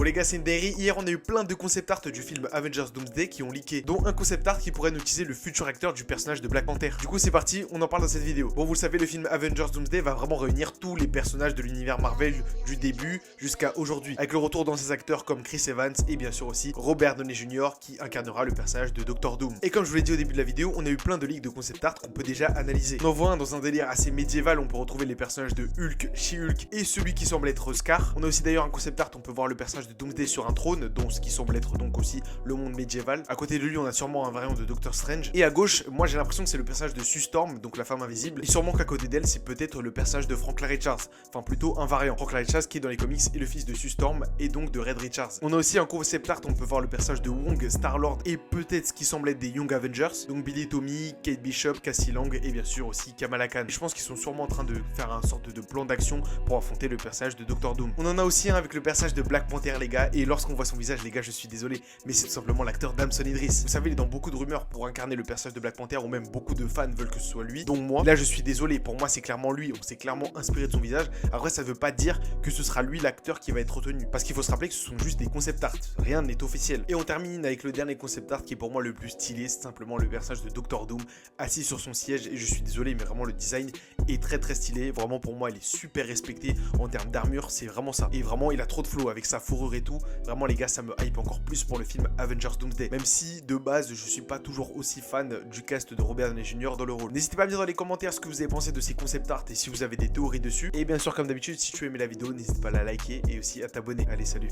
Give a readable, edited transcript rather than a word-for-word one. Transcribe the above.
les gars, c'est une dinguerie. Hier on a eu plein de concept art du film Avengers Doomsday qui ont leaké, dont un concept art qui pourrait nous utiliser le futur acteur du personnage de Black Panther. Du coup c'est parti, on en parle dans cette vidéo. Bon, vous le savez, le film Avengers Doomsday va vraiment réunir tous les personnages de l'univers Marvel du début jusqu'à aujourd'hui, avec le retour d'anciens acteurs comme Chris Evans et bien sûr aussi Robert Downey Jr. qui incarnera le personnage de Doctor Doom. Et comme je vous l'ai dit au début de la vidéo, on a eu plein de leaks de concept art qu'on peut déjà analyser. On en voit un dans un délire assez médiéval, on peut retrouver les personnages de Hulk, She-Hulk et celui qui semble être Scar. On a aussi d'ailleurs un concept art, on peut voir le personnage de Doomsday sur un trône, dont ce qui semble être donc aussi le monde médiéval. À côté de lui, on a sûrement un variant de Doctor Strange. Et à gauche, moi j'ai l'impression que c'est le personnage de Sue Storm, donc la femme invisible. Et sûrement qu'à côté d'elle, c'est peut-être le personnage de Franklin Richards. Enfin plutôt un variant. Franklin Richards qui est dans les comics est le fils de Sue Storm et donc de Red Richards. On a aussi un concept art, on peut voir le personnage de Wong, Star-Lord et peut-être ce qui semble être des Young Avengers. Donc Billy Tommy, Kate Bishop, Cassie Lang et bien sûr aussi Kamala Khan. Et je pense qu'ils sont sûrement en train de faire un sorte de plan d'action pour affronter le personnage de Doctor Doom. On en a aussi un avec le personnage de Black Panther, les gars, et lorsqu'on voit son visage, les gars, je suis désolé, mais c'est tout simplement l'acteur Damson Idris. Vous savez, il est dans beaucoup de rumeurs pour incarner le personnage de Black Panther, ou même beaucoup de fans veulent que ce soit lui, dont moi. Là, je suis désolé, pour moi, c'est clairement lui, on s'est clairement inspiré de son visage. Après, ça veut pas dire que ce sera lui l'acteur qui va être retenu, parce qu'il faut se rappeler que ce sont juste des concept art, rien n'est officiel. Et on termine avec le dernier concept art qui est pour moi le plus stylé, c'est simplement le personnage de Doctor Doom, assis sur son siège, et je suis désolé, mais vraiment le design est très stylé, vraiment pour moi, il est super respecté en termes d'armure, c'est vraiment ça. Et vraiment, il a trop de flow avec sa fourrure et tout. Vraiment, les gars, ça me hype encore plus pour le film Avengers Doomsday. Même si, de base, je suis pas toujours aussi fan du cast de Robert Downey Jr. dans le rôle. N'hésitez pas à me dire dans les commentaires ce que vous avez pensé de ces concept art et si vous avez des théories dessus. Et bien sûr, comme d'habitude, si tu as aimé la vidéo, n'hésite pas à la liker et aussi à t'abonner. Allez, salut!